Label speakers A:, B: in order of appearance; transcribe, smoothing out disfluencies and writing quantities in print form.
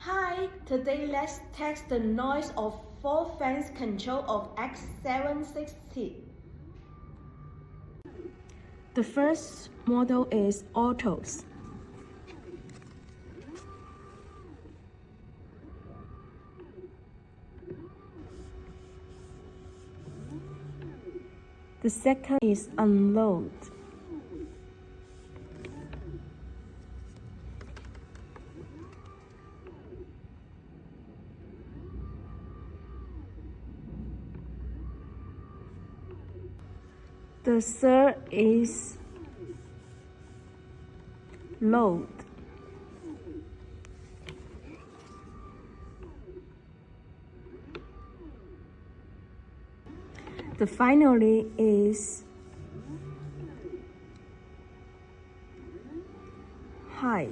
A: Hi, today let's test the noise of 4 fans control of X760. The first model is Autos. The second is Unload. The third is Load. The finally is High.